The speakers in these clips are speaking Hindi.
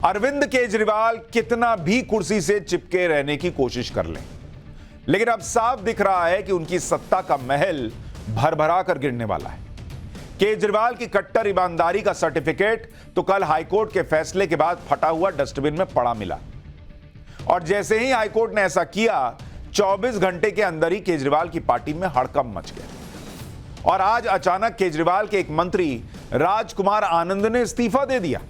अरविंद केजरीवाल कितना भी कुर्सी से चिपके रहने की कोशिश कर लें, लेकिन अब साफ दिख रहा है कि उनकी सत्ता का महल भरभरा कर गिरने वाला है। केजरीवाल की कट्टर ईमानदारी का सर्टिफिकेट तो कल हाईकोर्ट के फैसले के बाद फटा हुआ डस्टबिन में पड़ा मिला, और जैसे ही हाईकोर्ट ने ऐसा किया 24 घंटे के अंदर ही केजरीवाल की पार्टी में हड़कंप मच गया। और आज अचानक केजरीवाल के एक मंत्री राजकुमार आनंद ने इस्तीफा दे दिया।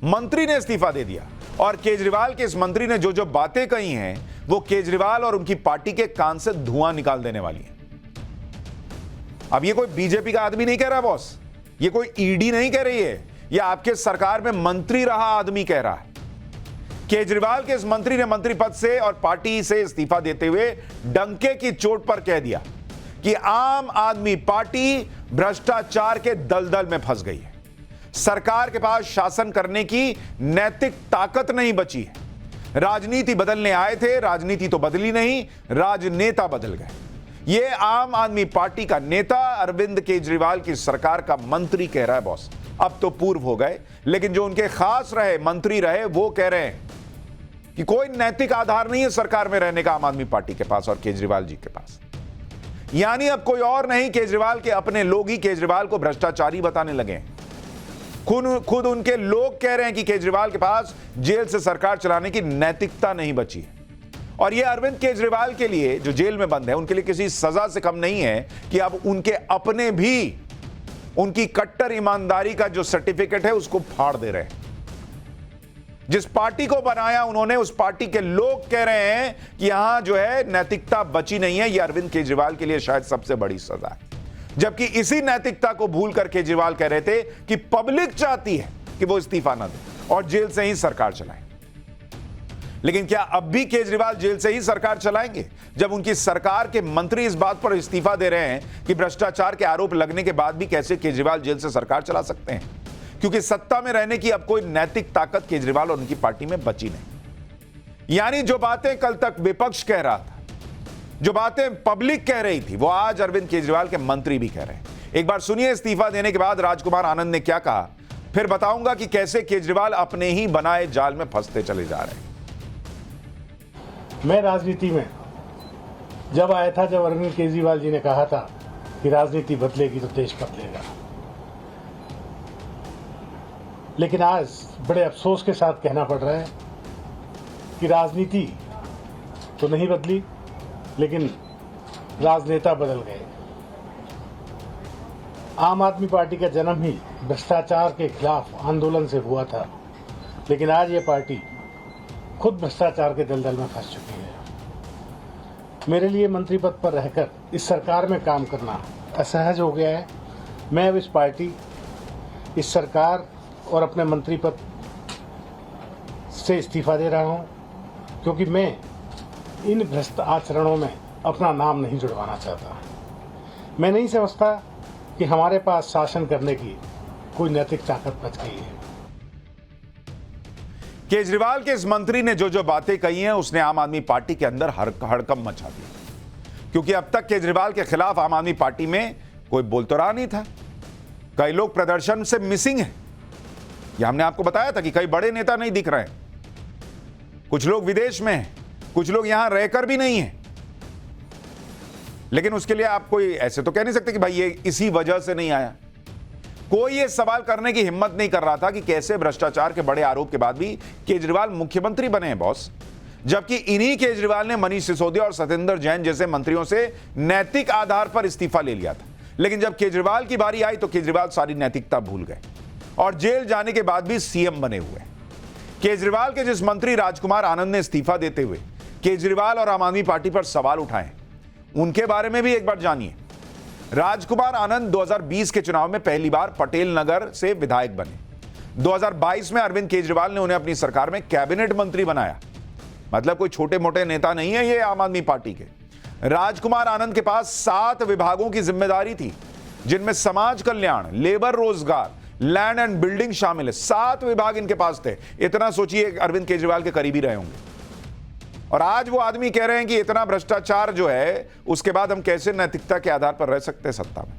मंत्री ने इस्तीफा दे दिया, और केजरीवाल के इस मंत्री ने जो जो बातें कही हैं वो केजरीवाल और उनकी पार्टी के कान से धुआं निकाल देने वाली है। अब ये कोई बीजेपी का आदमी नहीं कह रहा बॉस, ये कोई ईडी नहीं कह रही है, ये आपके सरकार में मंत्री रहा आदमी कह रहा है। केजरीवाल के इस मंत्री ने मंत्री पद से और पार्टी से इस्तीफा देते हुए डंके की चोट पर कह दिया कि आम आदमी पार्टी भ्रष्टाचार के दलदल में फंस गई है। सरकार के पास शासन करने की नैतिक ताकत नहीं बची है। राजनीति बदलने आए थे, राजनीति तो बदली नहीं, राजनेता बदल गए। ये आम आदमी पार्टी का नेता अरविंद केजरीवाल की सरकार का मंत्री कह रहा है बॉस। अब तो पूर्व हो गए, लेकिन जो उनके खास रहे मंत्री रहे वो कह रहे हैं कि कोई नैतिक आधार नहीं है सरकार में रहने का आम आदमी पार्टी के पास और केजरीवाल जी के पास। यानी अब कोई और नहीं, केजरीवाल के अपने लोग ही केजरीवाल को भ्रष्टाचारी बताने लगे। खुद उनके लोग कह रहे हैं कि केजरीवाल के पास जेल से सरकार चलाने की नैतिकता नहीं बची है। और यह अरविंद केजरीवाल के लिए जो जेल में बंद है उनके लिए किसी सजा से कम नहीं है कि अब उनके अपने भी उनकी कट्टर ईमानदारी का जो सर्टिफिकेट है उसको फाड़ दे रहे हैं। जिस पार्टी को बनाया उन्होंने, उस पार्टी के लोग कह रहे हैं कि यहां जो है नैतिकता बची नहीं है। यह अरविंद केजरीवाल के लिए शायद सबसे बड़ी सजा है। जबकि इसी नैतिकता को भूलकर केजरीवाल कह रहे थे कि पब्लिक चाहती है कि वो इस्तीफा ना दे और जेल से ही सरकार चलाए। लेकिन क्या अब भी केजरीवाल जेल से ही सरकार चलाएंगे, जब उनकी सरकार के मंत्री इस बात पर इस्तीफा दे रहे हैं कि भ्रष्टाचार के आरोप लगने के बाद भी कैसे केजरीवाल जेल से सरकार चला सकते हैं, क्योंकि सत्ता में रहने की अब कोई नैतिक ताकत केजरीवाल और उनकी पार्टी में बची नहीं। यानी जो बातें कल तक विपक्ष कह रहा था, जो बातें पब्लिक कह रही थी, वो आज अरविंद केजरीवाल के मंत्री भी कह रहे हैं। एक बार सुनिए इस्तीफा देने के बाद राजकुमार आनंद ने क्या कहा, फिर बताऊंगा कि कैसे केजरीवाल अपने ही बनाए जाल में फंसते चले जा रहे हैं। मैं राजनीति में जब आया था, जब अरविंद केजरीवाल जी ने कहा था कि राजनीति बदलेगी तो देश बदलेगा, लेकिन आज बड़े अफसोस के साथ कहना पड़ रहा है कि राजनीति तो नहीं बदली, लेकिन राजनेता बदल गए। आम आदमी पार्टी का जन्म ही भ्रष्टाचार के खिलाफ आंदोलन से हुआ था, लेकिन आज ये पार्टी खुद भ्रष्टाचार के दलदल में फंस चुकी है। मेरे लिए मंत्री पद पर रहकर इस सरकार में काम करना असहज हो गया है। मैं अब इस पार्टी, इस सरकार और अपने मंत्री पद से इस्तीफा दे रहा हूं, क्योंकि मैं इन भ्रष्ट आचरणों में अपना नाम नहीं जुड़वाना चाहता। मैं नहीं समझता कि हमारे पास शासन करने की कोई नैतिक ताकत बच गई है। केजरीवाल के इस मंत्री ने जो जो बातें कही हैं उसने आम आदमी पार्टी के अंदर हड़कंप मचा दिया, क्योंकि अब तक केजरीवाल के खिलाफ आम आदमी पार्टी में कोई बोल तो रहा नहीं था। कई लोग प्रदर्शन से मिसिंग हैं, यह हमने आपको बताया था कि कई बड़े नेता नहीं दिख रहे हैं, कुछ लोग विदेश में हैं, कुछ लोग यहां रहकर भी नहीं हैं। लेकिन उसके लिए आप कोई ऐसे तो कह नहीं सकते कि भाई ये इसी वजह से नहीं आया। कोई ये सवाल करने की हिम्मत नहीं कर रहा था कि कैसे भ्रष्टाचार के बड़े आरोप के बाद भी केजरीवाल मुख्यमंत्री बने हैं बॉस, जबकि इन्हीं केजरीवाल ने मनीष सिसोदिया और सत्येंद्र जैन जैसे मंत्रियों से नैतिक आधार पर इस्तीफा ले लिया था। लेकिन जब केजरीवाल की बारी आई तो केजरीवाल सारी नैतिकता भूल गए और जेल जाने के बाद भी सीएम बने हुए। केजरीवाल के जिस मंत्री राजकुमार आनंद ने इस्तीफा देते हुए केजरीवाल और आम आदमी पार्टी पर सवाल उठाए, उनके बारे में भी एक बार जानिए। राजकुमार आनंद 2020 के चुनाव में पहली बार पटेल नगर से विधायक बने। 2022 में अरविंद केजरीवाल ने उन्हें अपनी सरकार में कैबिनेट मंत्री बनाया। मतलब कोई छोटे मोटे नेता नहीं है ये आम आदमी पार्टी के। राजकुमार आनंद के पास 7 विभागों की जिम्मेदारी थी, जिनमें समाज कल्याण, लेबर, रोजगार, लैंड एंड बिल्डिंग शामिल है। 7 विभाग इनके पास थे। इतना सोचिए अरविंद केजरीवाल के करीबी रहे होंगे। और आज वो आदमी कह रहे हैं कि इतना भ्रष्टाचार जो है उसके बाद हम कैसे नैतिकता के आधार पर रह सकते हैं सत्ता में।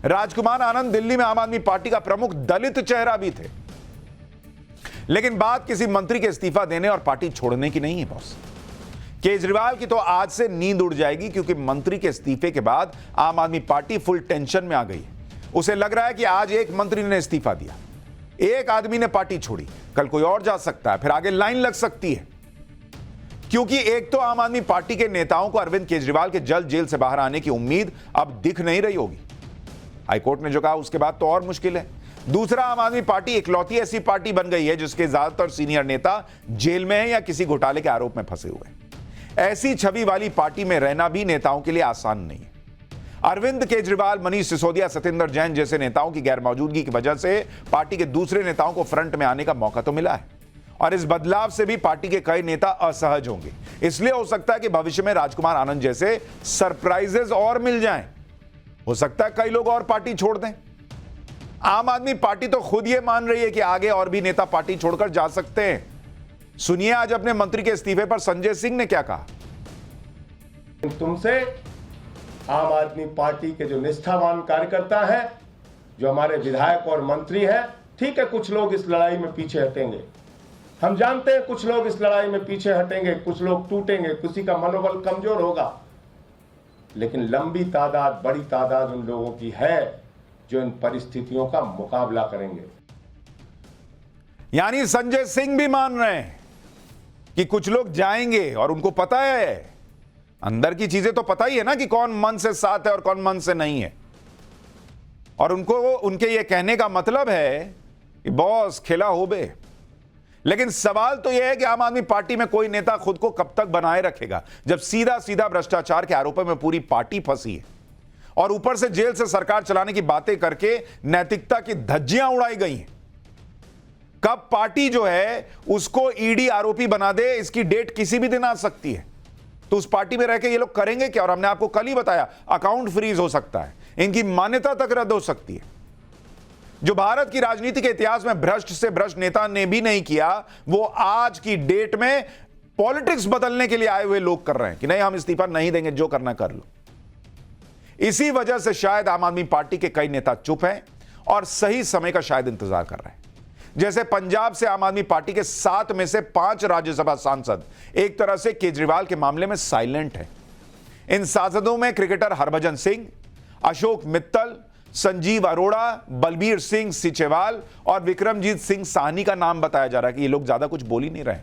राजकुमार आनंद दिल्ली में आम आदमी पार्टी का प्रमुख दलित चेहरा भी थे। लेकिन बात किसी मंत्री के इस्तीफा देने और पार्टी छोड़ने की नहीं है बॉस। केजरीवाल की तो आज से नींद उड़ जाएगी, क्योंकि मंत्री के इस्तीफे के बाद आम आदमी पार्टी फुल टेंशन में आ गई है। उसे लग रहा है कि आज एक मंत्री ने इस्तीफा दिया, एक आदमी ने पार्टी छोड़ी, कल कोई और जा सकता है, फिर आगे लाइन लग सकती है। क्योंकि एक तो आम आदमी पार्टी के नेताओं को अरविंद केजरीवाल के जल्द जेल से बाहर आने की उम्मीद अब दिख नहीं रही होगी। हाईकोर्ट ने जो कहा उसके बाद तो और मुश्किल है। दूसरा, आम आदमी पार्टी इकलौती ऐसी पार्टी बन गई है जिसके ज्यादातर सीनियर नेता जेल में हैं या किसी घोटाले के आरोप में फंसे हुए हैं। ऐसी छवि वाली पार्टी में रहना भी नेताओं के लिए आसान नहीं है। अरविंद केजरीवाल, मनीष सिसोदिया, सत्येंद्र जैन जैसे नेताओं की गैर मौजूदगी की वजह से पार्टी के दूसरे नेताओं को फ्रंट में आने का मौका तो मिला है, और इस बदलाव से भी पार्टी के कई नेता असहज होंगे। इसलिए हो सकता है कि भविष्य में राजकुमार आनंद जैसे सरप्राइजेस और मिल जाएं। हो सकता है कई लोग और पार्टी छोड़ दें। आम आदमी पार्टी तो खुद ये मान रही है कि आगे और भी नेता पार्टी छोड़कर जा सकते हैं। सुनिए आज अपने मंत्री के इस्तीफे पर संजय सिंह ने क्या कहा। तुमसे आम आदमी पार्टी के जो निष्ठावान कार्यकर्ता हैं, जो हमारे विधायक और मंत्री हैं, ठीक है कुछ लोग इस लड़ाई में पीछे हटेंगे, हम जानते हैं कुछ लोग इस लड़ाई में पीछे हटेंगे, कुछ लोग टूटेंगे, किसी का मनोबल कमजोर होगा, लेकिन लंबी तादाद, बड़ी तादाद उन लोगों की है जो इन परिस्थितियों का मुकाबला करेंगे। यानी संजय सिंह भी मान रहे हैं कि कुछ लोग जाएंगे, और उनको पता है, अंदर की चीजें तो पता ही है ना कि कौन मन से साथ है और कौन मन से नहीं है। और उनको उनके ये कहने का मतलब है कि बॉस खेला हो बे। लेकिन सवाल तो यह है कि आम आदमी पार्टी में कोई नेता खुद को कब तक बनाए रखेगा, जब सीधा सीधा भ्रष्टाचार के आरोपों में पूरी पार्टी फंसी है और ऊपर से जेल से सरकार चलाने की बातें करके नैतिकता की धज्जियां उड़ाई गई हैं। कब पार्टी जो है उसको ईडी आरोपी बना दे, इसकी डेट किसी भी दिन आ सकती है। तो उस पार्टी में रह के ये लोग करेंगे क्या? और हमने आपको कल ही बताया, अकाउंट फ्रीज हो सकता है, इनकी मान्यता तक रद्द हो सकती है। जो भारत की राजनीति के इतिहास में भ्रष्ट से भ्रष्ट नेता ने भी नहीं किया, वो आज की डेट में पॉलिटिक्स बदलने के लिए आए हुए लोग कर रहे हैं कि नहीं, हम इस्तीफा नहीं देंगे, जो करना कर लो। इसी वजह से शायद आम आदमी पार्टी के कई नेता चुप हैं और सही समय का शायद इंतजार कर रहे हैं। जैसे पंजाब से आम आदमी पार्टी के 7 में से 5 राज्यसभा सांसद एक तरह से केजरीवाल के मामले में साइलेंट हैं। इन सांसदों में क्रिकेटर हरभजन सिंह, अशोक मित्तल, संजीव अरोड़ा, बलबीर सिंह सीचेवाल और विक्रमजीत सिंह साहनी का नाम बताया जा रहा है कि ये लोग ज्यादा कुछ बोल ही नहीं रहे।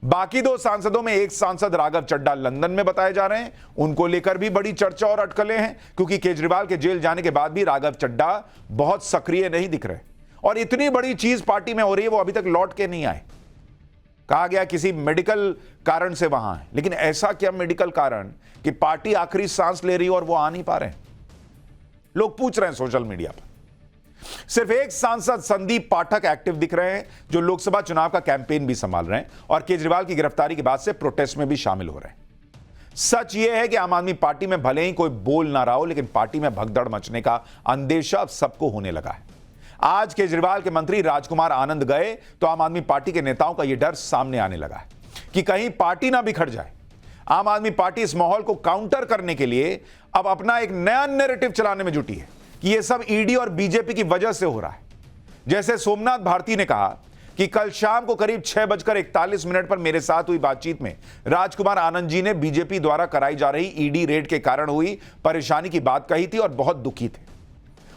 बाकी 2 सांसदों में एक सांसद राघव चड्ढा लंदन में बताए जा रहे हैं, उनको लेकर भी बड़ी चर्चा और अटकलें हैं, क्योंकि केजरीवाल के जेल जाने के बाद भी राघव चड्ढा बहुत सक्रिय नहीं दिख रहे और इतनी बड़ी चीज पार्टी में हो रही है, वो अभी तक लौट के नहीं आए। कहा गया किसी मेडिकल कारण से वहां है, लेकिन ऐसा क्या मेडिकल कारण कि पार्टी आखिरी सांस ले रही है और वो आ नहीं पा रहे हैं? लोग पूछ रहे हैं सोशल मीडिया पर। सिर्फ एक सांसद संदीप पाठक एक्टिव दिख रहे हैं, जो लोकसभा चुनाव का कैंपेन भी संभाल रहे हैं और केजरीवाल की गिरफ्तारी के बाद से प्रोटेस्ट में भी शामिल हो रहे हैं। सच यह है कि आम आदमी पार्टी में भले ही कोई बोल ना रहा हो, लेकिन पार्टी में भगदड़ मचने का अंदेशा अब सबको होने लगा है। आज केजरीवाल के मंत्री राजकुमार आनंद गए तो आम आदमी पार्टी के नेताओं का यह डर सामने आने लगा है कि कहीं पार्टी ना बिखर जाए। आम आदमी पार्टी इस माहौल को काउंटर करने के लिए अब अपना एक नया नैरेटिव चलाने में जुटी है कि यह सब ईडी और बीजेपी की वजह से हो रहा है। जैसे सोमनाथ भारती ने कहा कि कल शाम को करीब 6:41 पर मेरे साथ हुई बातचीत में राजकुमार आनंद जी ने बीजेपी द्वारा कराई जा रही ईडी रेड के कारण हुई परेशानी की बात कही थी और बहुत दुखी थे।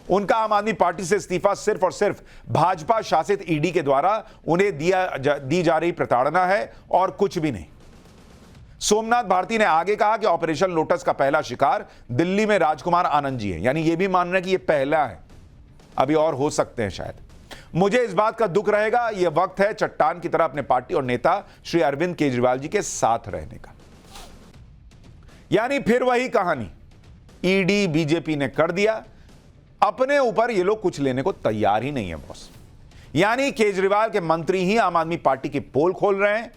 उनका आम आदमी पार्टी से इस्तीफा सिर्फ और सिर्फ भाजपा शासित ईडी के द्वारा उन्हें दी जा रही प्रताड़ना है और कुछ भी नहीं। सोमनाथ भारती ने आगे कहा कि ऑपरेशन लोटस का पहला शिकार दिल्ली में राजकुमार आनंद जी हैं, यानी यह भी मान रहे हैं कि यह पहला है, अभी और हो सकते हैं शायद। मुझे इस बात का दुख रहेगा, यह वक्त है चट्टान की तरह अपने पार्टी और नेता श्री अरविंद केजरीवाल जी के साथ रहने का। यानी फिर वही कहानी, ईडी बीजेपी ने कर दिया, अपने ऊपर ये लोग कुछ लेने को तैयार ही नहीं है बॉस। यानी केजरीवाल के मंत्री ही आम आदमी पार्टी की पोल खोल रहे हैं,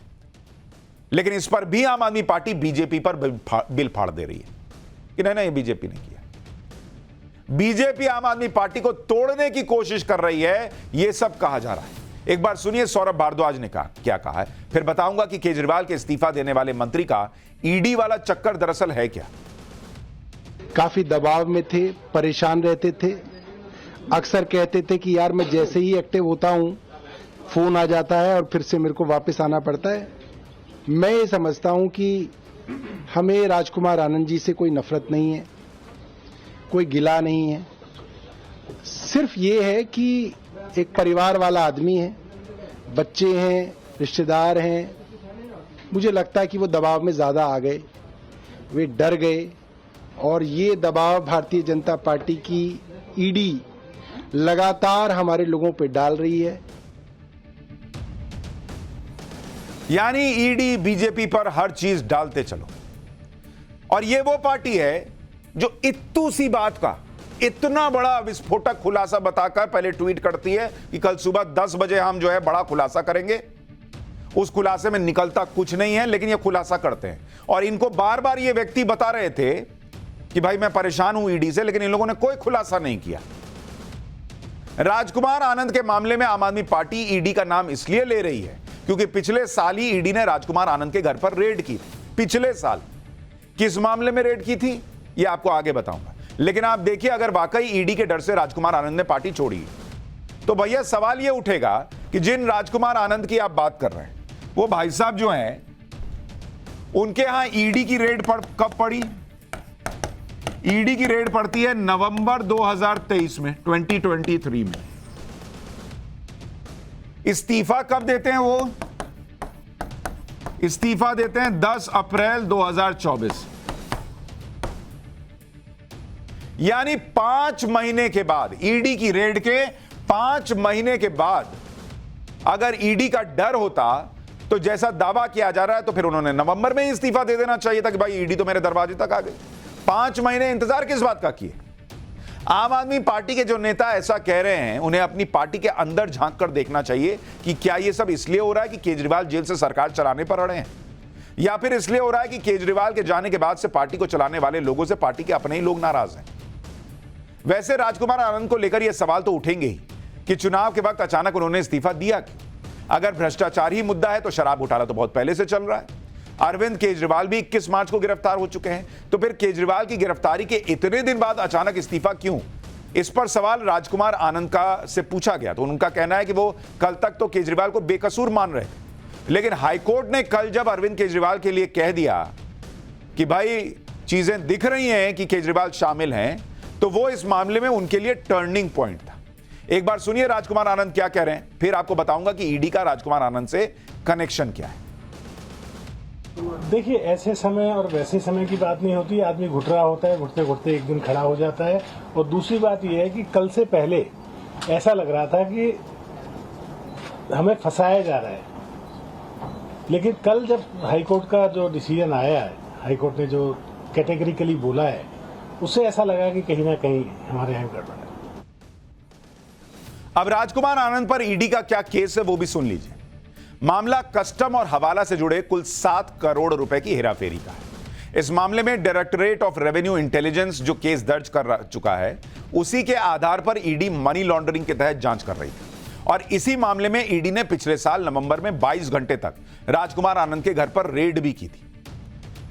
लेकिन इस पर भी आम आदमी पार्टी बीजेपी पर बिल फाड़ दे रही है कि नहीं, बीजेपी ने किया। बीजेपी आम आदमी पार्टी को तोड़ने की कोशिश कर रही है, यह सब कहा जा रहा है। एक बार सुनिए सौरभ भारद्वाज ने क्या कहा है, फिर बताऊंगा कि केजरीवाल के इस्तीफा देने वाले मंत्री का ईडी वाला चक्कर दरअसल है क्या। काफी दबाव में थे, परेशान रहते थे, अक्सर कहते थे कि यार मैं जैसे ही एक्टिव होता हूं फोन आ जाता है और फिर से मेरे को वापस आना पड़ता है। मैं ये समझता हूं कि हमें राजकुमार आनंद जी से कोई नफरत नहीं है, कोई गिला नहीं है। सिर्फ ये है कि एक परिवार वाला आदमी है, बच्चे हैं, रिश्तेदार हैं। मुझे लगता है कि वो दबाव में ज्यादा आ गए, वे डर गए और ये दबाव भारतीय जनता पार्टी की ईडी लगातार हमारे लोगों पे डाल रही है। यानी ईडी बीजेपी पर हर चीज डालते चलो। और ये वो पार्टी है जो इत्तू सी बात का इतना बड़ा विस्फोटक खुलासा बताकर पहले ट्वीट करती है कि कल सुबह 10 बजे हम जो है बड़ा खुलासा करेंगे। उस खुलासे में निकलता कुछ नहीं है, लेकिन ये खुलासा करते हैं। और इनको बार बार ये व्यक्ति बता रहे थे कि भाई मैं परेशान हूं ईडी से, लेकिन इन लोगों ने कोई खुलासा नहीं किया। राजकुमार आनंद के मामले में आम आदमी पार्टी ईडी का नाम इसलिए ले रही है क्योंकि पिछले साल ही ईडी ने राजकुमार आनंद के घर पर रेड की। पिछले साल किस मामले में रेड की थी यह आपको आगे बताऊंगा। लेकिन आप देखिए, अगर वाकई ईडी के डर से राजकुमार आनंद ने पार्टी छोड़ी तो भैया सवाल यह उठेगा कि जिन राजकुमार आनंद की आप बात कर रहे हैं वो भाई साहब जो हैं, उनके यहां ईडी की रेड कब पड़ी? ईडी की रेड पड़ती है नवंबर 2023 में, 2023 में। इस्तीफा कब देते हैं वो? इस्तीफा देते हैं 10 अप्रैल 2024। यानी 5 महीने के बाद, ईडी की रेड के 5 महीने के बाद अगर ईडी का डर होता तो जैसा दावा किया जा रहा है तो फिर उन्होंने नवंबर में ही इस्तीफा दे देना चाहिए था कि भाई ईडी तो मेरे दरवाजे तक आ गई। 5 महीने इंतजार किस बात का किए? आम आदमी पार्टी के जो नेता ऐसा कह रहे हैं, उन्हें अपनी पार्टी के अंदर झांक कर देखना चाहिए कि क्या यह सब इसलिए हो रहा है कि केजरीवाल जेल से सरकार चलाने पर अड़े हैं, या फिर इसलिए हो रहा है कि केजरीवाल के जाने के बाद से पार्टी को चलाने वाले लोगों से पार्टी के अपने ही लोग नाराज हैं। वैसे राजकुमार आनंद को लेकर यह सवाल तो उठेंगे ही कि चुनाव के वक्त अचानक उन्होंने इस्तीफा दिया क्यों? अगर भ्रष्टाचार ही मुद्दा है तो शराब घोटाला तो बहुत पहले से चल रहा है। अरविंद केजरीवाल भी 21 मार्च को गिरफ्तार हो चुके हैं, तो फिर केजरीवाल की गिरफ्तारी के इतने दिन बाद अचानक इस्तीफा क्यों? इस पर सवाल राजकुमार आनंद का से पूछा गया तो उनका कहना है कि वो कल तक तो केजरीवाल को बेकसूर मान रहे थे, लेकिन हाईकोर्ट ने कल जब अरविंद केजरीवाल के लिए कह दिया कि भाई चीजें दिख रही हैं कि केजरीवाल शामिल हैं, तो वो इस मामले में उनके लिए टर्निंग पॉइंट था। एक बार सुनिए राजकुमार आनंद क्या कह रहे हैं, फिर आपको बताऊंगा कि ईडी का राजकुमार आनंद से कनेक्शन क्या है। देखिए, ऐसे समय और वैसे समय की बात नहीं होती। आदमी घुट रहा होता है, घुटते घुटते एक दिन खड़ा हो जाता है। और दूसरी बात यह है कि कल से पहले ऐसा लग रहा था कि हमें फंसाया जा रहा है, लेकिन कल जब हाईकोर्ट का जो डिसीजन आया है, हाईकोर्ट ने जो कैटेगरिकली बोला है, उससे ऐसा लगा कि कहीं ना कहीं हमारे यहाँ गड़बड़ है। अब राजकुमार आनंद पर ईडी का क्या केस है वो भी सुन लीजिए। मामला कस्टम और हवाला से जुड़े कुल 7 करोड़ रुपए की हेराफेरी का है। इस मामले में डायरेक्टरेट ऑफ रेवेन्यू इंटेलिजेंस जो केस दर्ज कर चुका है, उसी के आधार पर ईडी मनी लॉन्ड्रिंग के तहत जांच कर रही थी। और इसी मामले में ईडी ने पिछले साल नवंबर में 22 घंटे तक राजकुमार आनंद के घर पर रेड भी की थी।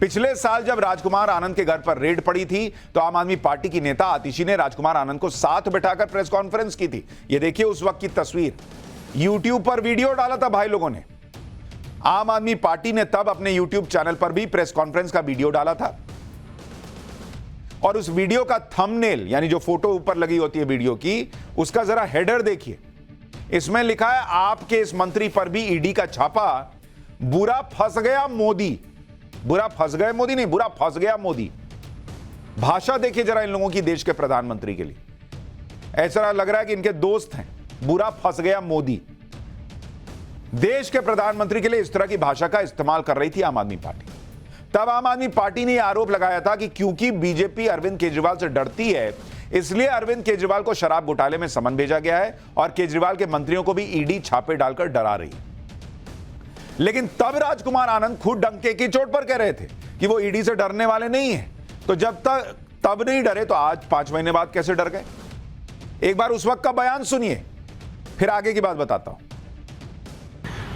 पिछले साल जब राजकुमार आनंद के घर पर रेड पड़ी थी तो आम आदमी पार्टी की नेता आतिशी ने राजकुमार आनंद को साथ बिठाकर प्रेस कॉन्फ्रेंस की थी। यह देखिए उस वक्त की तस्वीर। यूट्यूब पर वीडियो डाला था भाई लोगों ने। आम आदमी पार्टी ने तब अपने यूट्यूब चैनल पर भी प्रेस कॉन्फ्रेंस का वीडियो डाला था। और उस वीडियो का थंबनेल, यानी जो फोटो ऊपर लगी होती है वीडियो की, उसका जरा हेडर देखिए। इसमें लिखा है आपके इस मंत्री पर भी ईडी का छापा, बुरा फंस गया मोदी। बुरा फंस गए मोदी नहीं, बुरा फंस गया मोदी। भाषा देखिए जरा इन लोगों की देश के प्रधानमंत्री के लिए। ऐसा लग रहा है कि इनके दोस्त हैं। बुरा फंस गया मोदी। देश के प्रधानमंत्री के लिए इस तरह की भाषा का इस्तेमाल कर रही थी आम आदमी पार्टी। तब आम आदमी पार्टी ने यह आरोप लगाया था कि क्योंकि बीजेपी अरविंद केजरीवाल से डरती है, इसलिए अरविंद केजरीवाल को शराब घोटाले में समन भेजा गया है और केजरीवाल के मंत्रियों को भी ईडी छापे डालकर डरा रही है। लेकिन तब राजकुमार आनंद खुद डंके की चोट पर कह रहे थे कि वो ईडी से डरने वाले नहीं है। तो जब तक तब नहीं डरे तो आज 5 महीने बाद कैसे डर गए? एक बार उस वक्त का बयान सुनिए, फिर आगे की बात बताता हूं।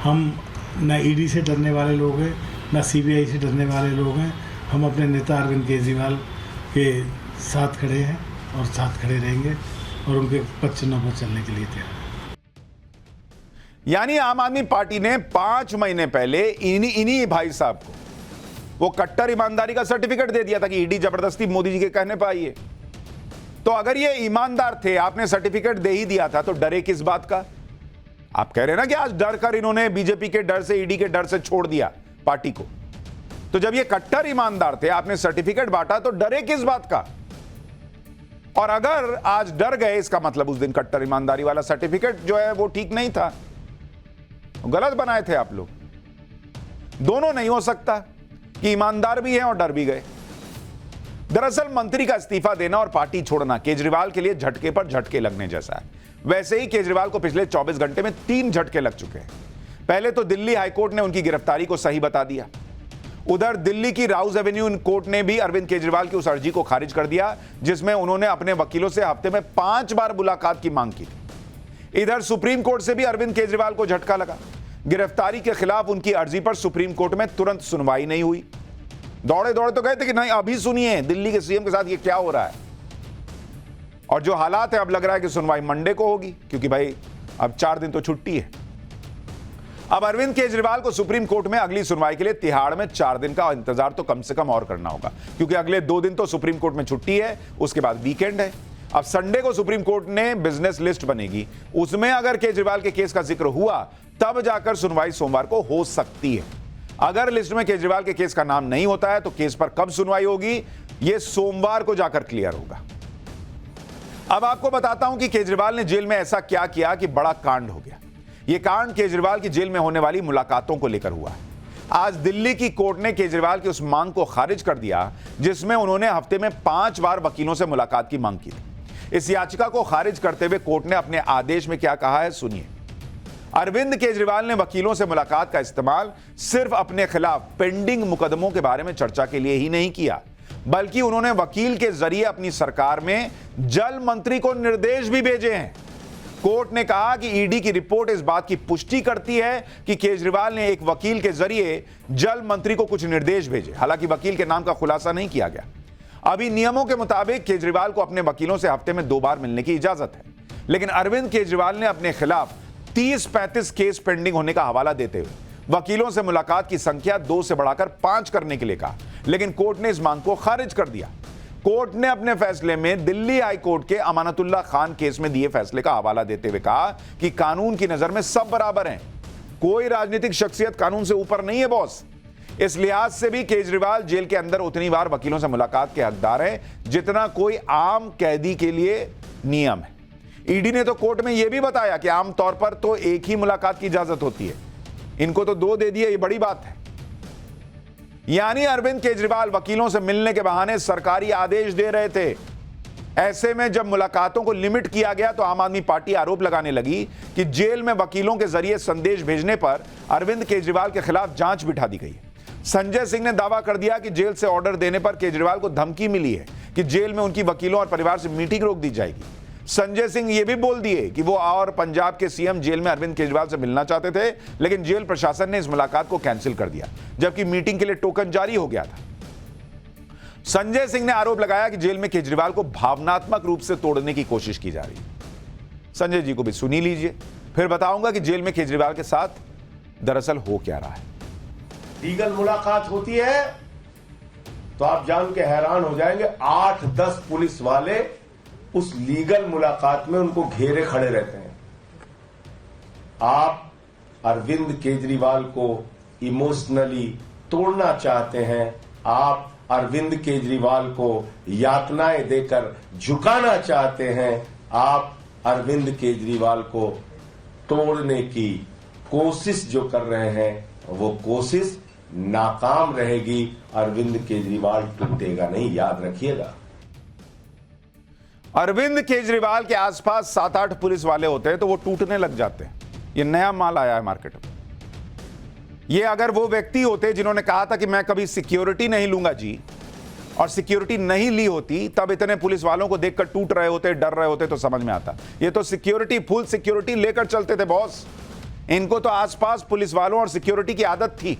हम न ईडी से डरने वाले लोग हैं, न सीबीआई से डरने वाले लोग हैं। हम अपने नेता अरविंद केजरीवाल के साथ खड़े हैं और साथ खड़े रहेंगे और उनके पद चिन्हों पर चलने के लिए तैयार हैं। यानी आम आदमी पार्टी ने 5 महीने पहले इन्हीं भाई साहब को वो कट्टर ईमानदारी का सर्टिफिकेट दे दिया था कि ईडी जबरदस्ती मोदी जी के कहने पर आई है। तो अगर ये ईमानदार थे, आपने सर्टिफिकेट दे ही दिया था, तो डरे किस बात का? आप कह रहे हैं ना कि आज डर कर इन्होंने बीजेपी के डर से, ईडी के डर से छोड़ दिया पार्टी को। तो जब ये कट्टर ईमानदार थे, आपने सर्टिफिकेट बांटा, तो डरे किस बात का? और अगर आज डर गए, इसका मतलब उस दिन कट्टर ईमानदारी वाला सर्टिफिकेट जो है वो ठीक नहीं था, गलत बनाए थे आप लोग। दोनों नहीं हो सकता कि ईमानदार भी हैं और डर भी गए। दरअसल मंत्री का इस्तीफा देना और पार्टी छोड़ना केजरीवाल के लिए झटके पर झटके लगने जैसा है। वैसे ही केजरीवाल को पिछले 24 घंटे में 3 झटके लग चुके हैं। पहले तो दिल्ली हाईकोर्ट ने उनकी गिरफ्तारी को सही बता दिया। उधर दिल्ली की राउज एवेन्यू कोर्ट ने भी अरविंद केजरीवाल की उस अर्जी को खारिज कर दिया जिसमें उन्होंने अपने वकीलों से हफ्ते में 5 बार मुलाकात की मांग की थी। इधर सुप्रीम कोर्ट से भी अरविंद केजरीवाल को झटका लगा। गिरफ्तारी के खिलाफ उनकी अर्जी पर सुप्रीम कोर्ट में तुरंत सुनवाई नहीं हुई। दौड़े दौड़े तो गए थे कि नहीं अभी सुनिए दिल्ली के सीएम के साथ ये क्या हो रहा है। और जो हालात है, अब लग रहा है कि सुनवाई मंडे को होगी, क्योंकि भाई अब 4 दिन तो छुट्टी है। अब अरविंद केजरीवाल को सुप्रीम कोर्ट में अगली सुनवाई के लिए तिहाड़ में 4 दिन का इंतजार तो कम से कम और करना होगा, क्योंकि अगले 2 दिन तो सुप्रीम कोर्ट में छुट्टी है, उसके बाद वीकेंड है। अब संडे को सुप्रीम कोर्ट ने बिजनेस लिस्ट बनेगी, उसमें अगर केजरीवाल के केस का जिक्र हुआ तब जाकर सुनवाई सोमवार को हो सकती है। अगर लिस्ट में केजरीवाल के केस का नाम नहीं होता है तो केस पर कब सुनवाई होगी, यह सोमवार को जाकर क्लियर होगा। अब आपको बताता हूं कि केजरीवाल ने जेल में ऐसा क्या किया कि बड़ा कांड हो गया। यह कांड केजरीवाल की जेल में होने वाली मुलाकातों को लेकर हुआ है। आज दिल्ली की कोर्ट ने केजरीवाल की उस मांग को खारिज कर दिया जिसमें उन्होंने हफ्ते में 5 बार वकीलों से मुलाकात की मांग की थी। इस याचिका को खारिज करते हुए कोर्ट ने अपने आदेश में क्या कहा है, सुनिए। अरविंद केजरीवाल ने वकीलों से मुलाकात का इस्तेमाल सिर्फ अपने खिलाफ पेंडिंग मुकदमों के बारे में चर्चा के लिए ही नहीं किया, बल्कि उन्होंने वकील के जरिए अपनी सरकार में जल मंत्री को निर्देश भी भेजे हैं। कोर्ट ने कहा कि ईडी की रिपोर्ट इस बात की पुष्टि करती है कि केजरीवाल ने एक वकील के जरिए जल मंत्री को कुछ निर्देश भेजे। हालांकि वकील के नाम का खुलासा नहीं किया गया। अभी नियमों के मुताबिक केजरीवाल को अपने वकीलों से हफ्ते में 2 बार मिलने की इजाजत है, लेकिन अरविंद केजरीवाल ने अपने खिलाफ 30-35 केस पेंडिंग होने का हवाला देते हुए वकीलों से मुलाकात की संख्या 2 से बढ़ाकर 5 करने के लिए कहा, लेकिन कोर्ट ने इस मांग को खारिज कर दिया। कोर्ट ने अपने फैसले में दिल्ली हाई कोर्ट के अमानतुल्लाह खान केस में दिए फैसले का हवाला देते हुए कहा कि कानून की नजर में सब बराबर हैं, कोई राजनीतिक शख्सियत कानून से ऊपर नहीं है बॉस। इस लिहाज से भी केजरीवाल जेल के अंदर उतनी बार वकीलों से मुलाकात के हकदार हैं जितना कोई आम कैदी के लिए नियम है। ईडी ने तो कोर्ट में यह भी बताया कि आमतौर पर तो एक ही मुलाकात की इजाजत होती है, इनको तो 2 दे दिए, ये बड़ी बात है। यानी अरविंद केजरीवाल वकीलों से मिलने के बहाने सरकारी आदेश दे रहे थे। ऐसे में जब मुलाकातों को लिमिट किया गया तो आम आदमी पार्टी आरोप लगाने लगी कि जेल में वकीलों के जरिए संदेश भेजने पर अरविंद केजरीवाल के खिलाफ जांच बिठा दी गई। संजय सिंह ने दावा कर दिया कि जेल से ऑर्डर देने पर केजरीवाल को धमकी मिली है कि जेल में उनकी वकीलों और परिवार से मीटिंग रोक दी जाएगी। संजय सिंह ये भी बोल दिए कि वो और पंजाब के सीएम जेल में अरविंद केजरीवाल से मिलना चाहते थे, लेकिन जेल प्रशासन ने इस मुलाकात को कैंसिल कर दिया, जबकि मीटिंग के लिए टोकन जारी हो गया था। संजय सिंह ने आरोप लगाया कि जेल में केजरीवाल को भावनात्मक रूप से तोड़ने की कोशिश की जा रही है। संजय जी को भी सुनी लीजिए, फिर बताऊंगा कि जेल में केजरीवाल के साथ दरअसल हो क्या रहा है। लीगल मुलाकात होती है तो आप जान के हैरान हो जाएंगे, 8-10 पुलिस वाले उस लीगल मुलाकात में उनको घेरे खड़े रहते हैं। आप अरविंद केजरीवाल को इमोशनली तोड़ना चाहते हैं, आप अरविंद केजरीवाल को यातनाएं देकर झुकाना चाहते हैं, आप अरविंद केजरीवाल को तोड़ने की कोशिश जो कर रहे हैं वो कोशिश नाकाम रहेगी। अरविंद केजरीवाल टूटेगा नहीं, याद रखिएगा। अरविंद केजरीवाल के आसपास 7-8 पुलिस वाले होते हैं तो वो टूटने लग जाते हैं। ये नया माल आया है मार्केट में। ये अगर वो व्यक्ति होते जिन्होंने कहा था कि मैं कभी सिक्योरिटी नहीं लूंगा जी, और सिक्योरिटी नहीं ली होती, तब इतने पुलिस वालों को देखकर टूट रहे होते, डर रहे होते तो समझ में आता। ये तो सिक्योरिटी, फुल सिक्योरिटी लेकर चलते थे बॉस। इनको तो आसपास पुलिस वालों और सिक्योरिटी की आदत थी।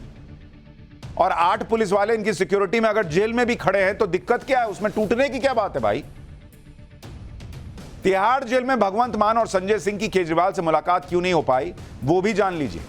और 8 पुलिस वाले इनकी सिक्योरिटी में अगर जेल में भी खड़े हैं तो दिक्कत क्या है, उसमें टूटने की क्या बात है भाई। तिहाड़ जेल में भगवंत मान और संजय सिंह की केजरीवाल से मुलाकात क्यों नहीं हो पाई, वो भी जान लीजिए।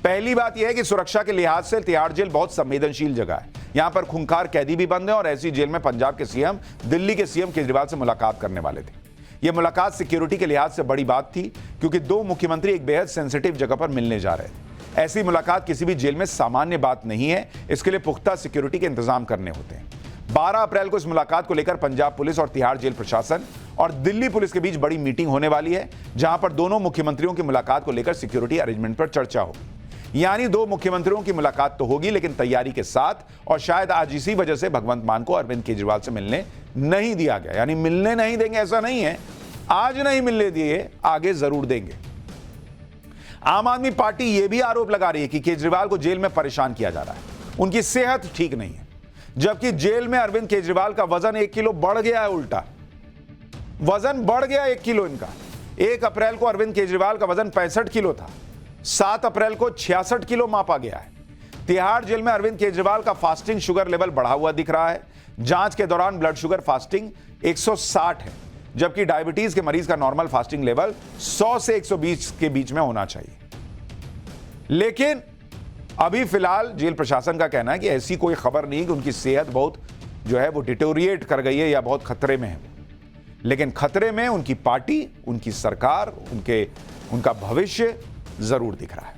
पहली बात यह है कि सुरक्षा के लिहाज से तिहाड़ जेल बहुत संवेदनशील जगह है। यहां पर खूंखार कैदी भी बंद हैं और ऐसी जेल में पंजाब के सीएम, दिल्ली के सीएम केजरीवाल से मुलाकात करने वाले थे। यह मुलाकात सिक्योरिटी के लिहाज से बड़ी बात थी, क्योंकि दो मुख्यमंत्री एक बेहद सेंसिटिव जगह पर मिलने जा रहे थे। ऐसी मुलाकात किसी भी जेल में सामान्य बात नहीं है, इसके लिए पुख्ता सिक्योरिटी के इंतजाम करने होते हैं। 12 अप्रैल को इस मुलाकात को लेकर पंजाब पुलिस और तिहाड़ जेल प्रशासन और दिल्ली पुलिस के बीच बड़ी मीटिंग होने वाली है, जहां पर दोनों मुख्यमंत्रियों की मुलाकात को लेकर सिक्योरिटी अरेंजमेंट पर चर्चा होगी। यानी दो मुख्यमंत्रियों की मुलाकात तो होगी, लेकिन तैयारी के साथ, और शायद आज इसी वजह से भगवंत मान को अरविंद केजरीवाल से मिलने नहीं दिया गया। यानी मिलने नहीं देंगे ऐसा नहीं है, आज नहीं मिलने दिए, आगे जरूर देंगे। आम आदमी पार्टी यह भी आरोप लगा रही है कि केजरीवाल को जेल में परेशान किया जा रहा है, उनकी सेहत ठीक नहीं है, जबकि जेल में अरविंद केजरीवाल का वजन 1 किलो बढ़ गया है। उल्टा वजन बढ़ गया 1 किलो इनका। 1 अप्रैल को अरविंद केजरीवाल का वजन 65 किलो था, 7 अप्रैल को 66 किलो मापा गया है। तिहाड़ जेल में अरविंद केजरीवाल का फास्टिंग शुगर लेवल बढ़ा हुआ दिख रहा है। जांच के दौरान ब्लड शुगर फास्टिंग 160 है, जबकि डायबिटीज के मरीज का नॉर्मल फास्टिंग लेवल 100 से 120 के बीच में होना चाहिए। लेकिन अभी फिलहाल जेल प्रशासन का कहना है कि ऐसी कोई खबर नहीं कि उनकी सेहत बहुत जो है वो डिटोरिएट कर गई है या बहुत खतरे में है। लेकिन खतरे में उनकी पार्टी, उनकी सरकार, उनका भविष्य जरूर दिख रहा है।